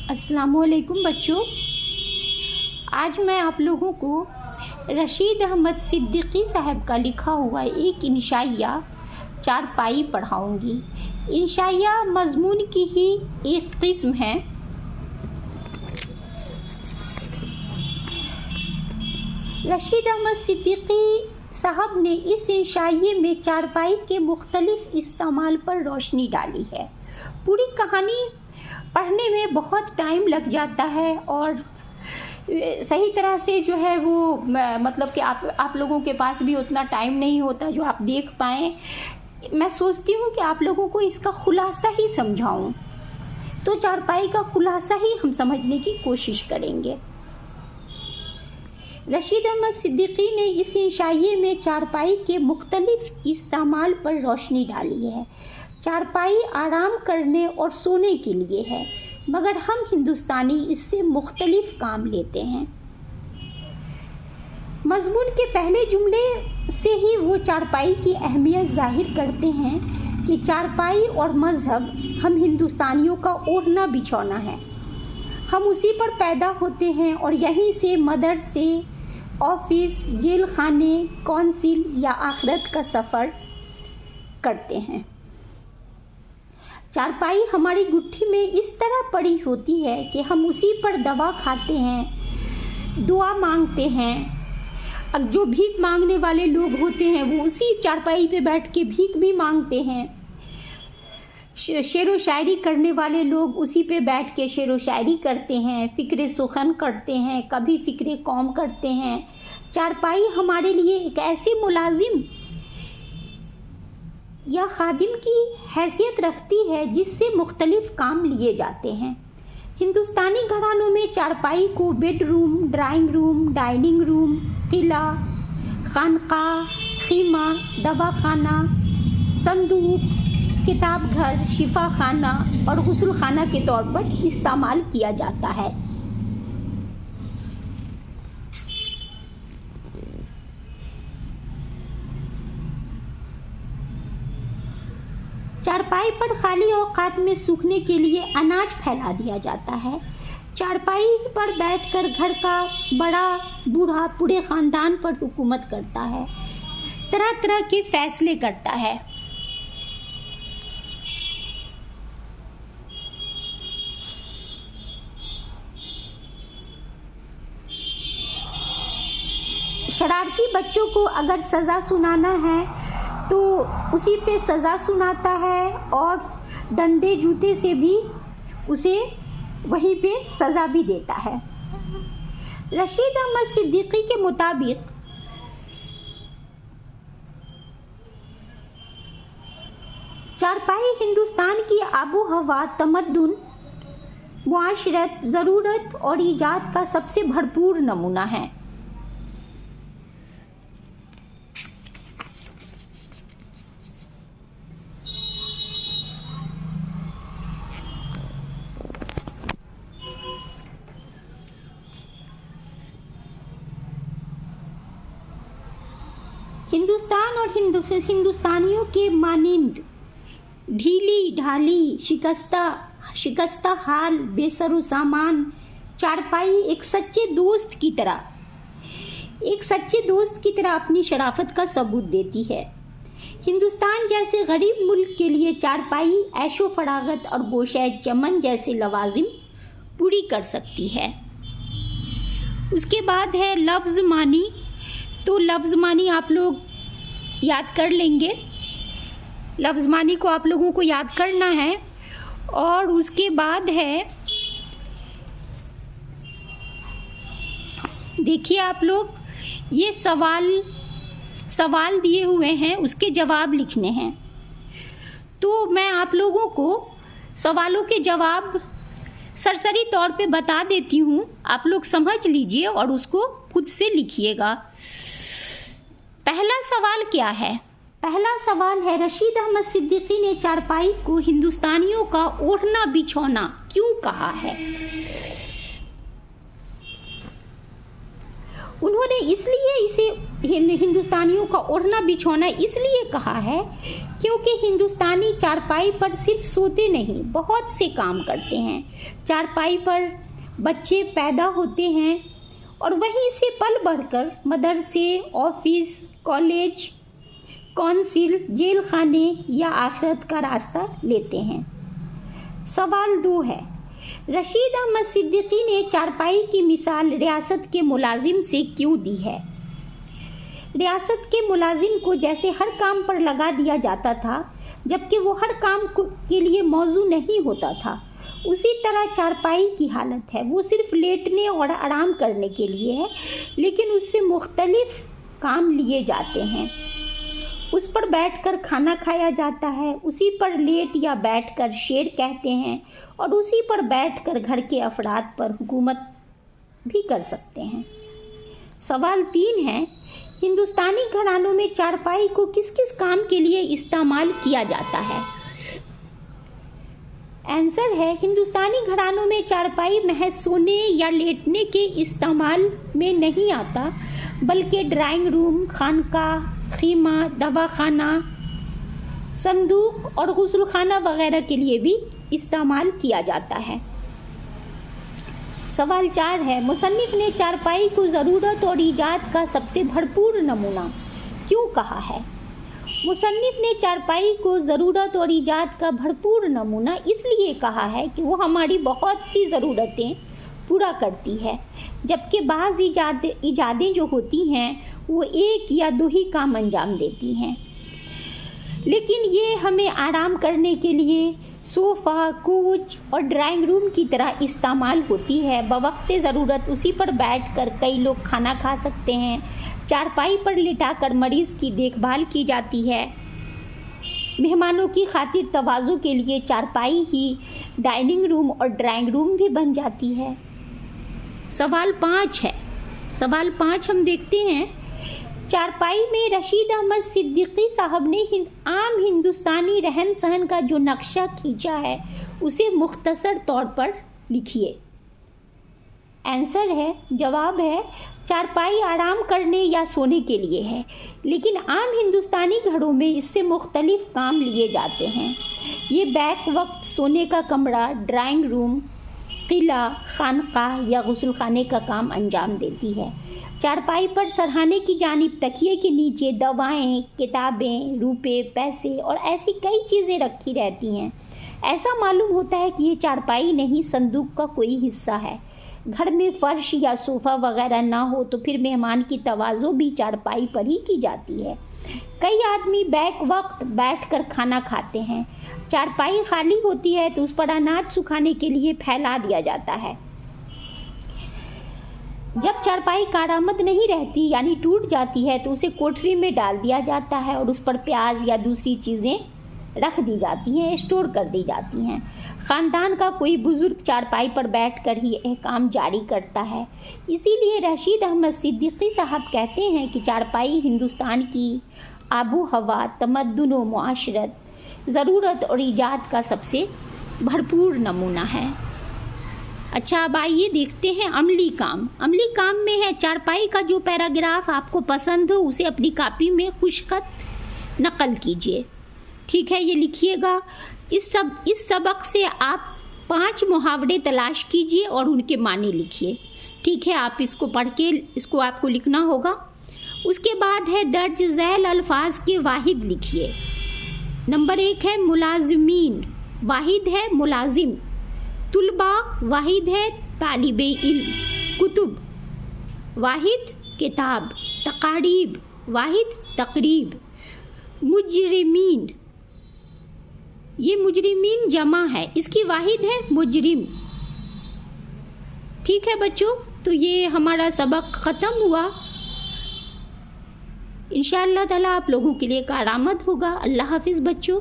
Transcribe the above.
अस्सलामुअलैकुम बच्चों, आज मैं आप लोगों को रशीद अहमद सिद्दीकी साहब का लिखा हुआ एक इंशाइया चारपाई पढ़ाऊंगी। इंशाइया मज़मून की ही एक किस्म है। रशीद अहमद सिद्दीकी साहब ने इस इंशाइये में चारपाई के मुख्तलिफ इस्तेमाल पर रोशनी डाली है। पूरी कहानी पढ़ने में बहुत टाइम लग जाता है और सही तरह से जो है वो मतलब कि आप लोगों के पास भी उतना टाइम नहीं होता जो आप देख पाएँ। मैं सोचती हूँ कि आप लोगों को इसका खुलासा ही समझाऊँ, तो चारपाई का खुलासा ही हम समझने की कोशिश करेंगे। रशीद अहमद सिद्दीकी ने इस इंशाइये में चारपाई के मुख्तलिफ इस्तेमाल पर रोशनी डाली है। चारपाई आराम करने और सोने के लिए है, मगर हम हिंदुस्तानी इससे मुख्तलिफ काम लेते हैं। मज़मून के पहले जुमले से ही वो चारपाई की अहमियत ज़ाहिर करते हैं कि चारपाई और मज़हब हम हिंदुस्तानियों का ओढ़ना बिछौना है। हम उसी पर पैदा होते हैं और यहीं से मदरसे, ऑफिस, जेल खाने, कौंसिल या आखिरत का सफ़र करते हैं। चारपाई हमारी गुट्ठी में इस तरह पड़ी होती है कि हम उसी पर दवा खाते हैं, दुआ मांगते हैं। अब जो भीख मांगने वाले लोग होते हैं वो उसी चारपाई पे बैठ के भीख भी मांगते हैं। शेर व शायरी करने वाले लोग उसी पे बैठ के शेर व शायरी करते हैं, फ़िक्र सुखन करते हैं, कभी फ़िक्र कौम करते हैं। चारपाई हमारे लिए एक ऐसे मुलाजिम या खादिम की हैसियत रखती है जिससे मुख्तलिफ काम लिए जाते हैं। हिंदुस्तानी घरानों में चारपाई को bedroom, drawing room, dining room, किला, खानका, खीमा, दवाखाना, संदूक, किताब घर, शिफा खाना और गुस्ल खाना के तौर पर इस्तेमाल किया जाता है। चारपाई पर खाली औकात में सूखने के लिए अनाज फैला दिया जाता है। चारपाई पर बैठकर घर का बड़ा बूढ़ा पूरे ख़ानदान पर हुकूमत करता है, तरह तरह के फैसले करता है। शरारती बच्चों को अगर सज़ा सुनाना है तो उसी पे सज़ा सुनाता है और डंडे जूते से भी उसे वहीं पे सज़ा भी देता है। रशीद अहमद सिद्दीकी के मुताबिक चारपाई हिंदुस्तान की आबो हवा, तमद्दुन, मुआशरत, ज़रूरत और ईजाद का सबसे भरपूर नमूना है। हिंदुस्तान और हिंदुस्तानियों के मानिंद ढीली ढाली, शिकस्ता हाल, बेसरो सामान चारपाई एक सच्चे दोस्त की तरह अपनी शराफत का सबूत देती है। हिंदुस्तान जैसे गरीब मुल्क के लिए चारपाई ऐशो फरागत और गोशे चमन जैसे लवाजिम पूरी कर सकती है। उसके बाद है लफ्ज़ मानी। तो लफ्ज़ मानी आप लोग याद कर लेंगे। लफ्ज़ मानी को आप लोगों को याद करना है। और उसके बाद है, देखिए आप लोग, ये सवाल दिए हुए हैं, उसके जवाब लिखने हैं। तो मैं आप लोगों को सवालों के जवाब सरसरी तौर पे बता देती हूँ, आप लोग समझ लीजिए और उसको खुद से लिखिएगा। पहला सवाल क्या है? पहला सवाल है, रशीद अहमद सिद्दीकी ने चारपाई को हिंदुस्तानियों का ओढ़ना बिछौना क्यों कहा है? उन्होंने इसलिए इसे हिंदुस्तानियों का ओढ़ना बिछौना इसलिए कहा है क्योंकि हिंदुस्तानी चारपाई पर सिर्फ सोते नहीं, बहुत से काम करते हैं। चारपाई पर बच्चे पैदा होते हैं और वहीं से पल बढ़कर मदरसे, ऑफिस, कॉलेज, कौंसिल, जेल खाने या आखिरत का रास्ता लेते हैं। सवाल 2 है, रशीद अहमद सिद्दीकी ने चारपाई की मिसाल रियासत के मुलाजिम से क्यों दी है? रियासत के मुलाजिम को जैसे हर काम पर लगा दिया जाता था, जबकि वो हर काम के लिए मौजू नहीं होता था, उसी तरह चारपाई की हालत है। वो सिर्फ लेटने और आराम करने के लिए है, लेकिन उससे मुख्तलिफ काम लिए जाते हैं। उस पर बैठकर खाना खाया जाता है, उसी पर लेट या बैठकर शेर कहते हैं और उसी पर बैठकर घर के अफराद पर हुकूमत भी कर सकते हैं। सवाल 3 है, हिंदुस्तानी घरानों में चारपाई को किस किस काम के लिए इस्तेमाल किया जाता है? आंसर है, हिंदुस्तानी घरानों में चारपाई महज सोने या लेटने के इस्तेमाल में नहीं आता, बल्कि ड्राइंग रूम, खानकाह, खीमा, दवाखाना, संदूक और गुस्लखाना वगैरह के लिए भी इस्तेमाल किया जाता है। सवाल 4 है, मुसन्निफ ने चारपाई को ज़रूरत और ईजाद का सबसे भरपूर नमूना क्यों कहा है? मुसन्निफ ने चारपाई को ज़रूरत और ईजाद का भरपूर नमूना इसलिए कहा है कि वो हमारी बहुत सी ज़रूरतें पूरा करती है, जबकि बाज़ ईजादें जो होती हैं वो 1 या 2 ही काम अंजाम देती हैं। लेकिन ये हमें आराम करने के लिए सोफ़ा, कोच और ड्राइंग रूम की तरह इस्तेमाल होती है। बवक्ते ज़रूरत उसी पर बैठकर कई लोग खाना खा सकते हैं। चारपाई पर लिटाकर मरीज़ की देखभाल की जाती है। मेहमानों की खातिर तवाज़ु के लिए चारपाई ही डाइनिंग रूम और ड्राइंग रूम भी बन जाती है। सवाल 5 है, सवाल 5 हम देखते हैं, चारपाई में रशीद अहमद सिद्दीकी साहब ने आम हिंदुस्तानी रहन सहन का जो नक्शा खींचा है उसे मुख्तसर तौर पर लिखिए। आंसर है, जवाब है, चारपाई आराम करने या सोने के लिए है, लेकिन आम हिंदुस्तानी घरों में इससे मुख्तलिफ काम लिए जाते हैं। ये बैक वक्त सोने का कमरा, ड्राइंग रूम, किला, खानकाह या गुस्लखाने का काम अंजाम देती है। चारपाई पर सरहाने की जानिब तकिए के नीचे दवाएं, किताबें, रुपए, पैसे और ऐसी कई चीज़ें रखी रहती हैं। ऐसा मालूम होता है कि ये चारपाई नहीं, संदूक का कोई हिस्सा है। घर में फर्श या सोफ़ा वगैरह ना हो तो फिर मेहमान की तवाज़ो भी चारपाई पर ही की जाती है। कई आदमी बैक वक्त बैठकर खाना खाते हैं। चारपाई खाली होती है तो उस पर अनाज सुखाने के लिए फैला दिया जाता है। जब चारपाई कारआमद नहीं रहती यानी टूट जाती है तो उसे कोठरी में डाल दिया जाता है और उस पर प्याज या दूसरी चीज़ें रख दी जाती हैं, स्टोर कर दी जाती हैं। ख़ानदान का कोई बुज़ुर्ग चारपाई पर बैठकर ही यह काम जारी करता है। इसीलिए रशीद अहमद सिद्दीकी साहब कहते हैं कि चारपाई हिंदुस्तान की आबो हवा, तमद्दुन व मुआशरत, ज़रूरत और ईजाद का सबसे भरपूर नमूना है। अच्छा, अब आइए देखते हैं अमली काम। अमली काम में है, चारपाई का जो पैराग्राफ आपको पसंद हो उसे अपनी कॉपी में खुशखत नकल कीजिए। ठीक है, ये लिखिएगा। इस सबक से आप 5 मुहावरे तलाश कीजिए और उनके मानी लिखिए। ठीक है, आप इसको पढ़ के इसको आपको लिखना होगा। उसके बाद है दर्ज झैल अल्फाज के वाहिद लिखिए। नंबर 1 है मुलाजिमीन, वाहिद है मुलाजिम। तुलबा, वाहिद है तालिबे इल्म। कुतुब, वाहिद किताब। तकारीब, वाहिद तकरीब। मुजरिमीन, ये मुजरिमीन जमा है, इसकी वाहिद है मुजरिम। ठीक है बच्चों, तो ये हमारा सबक ख़त्म हुआ। इंशाअल्लाह ताला आप लोगों के लिए कारआमद होगा। अल्लाह हाफिज़ बच्चों।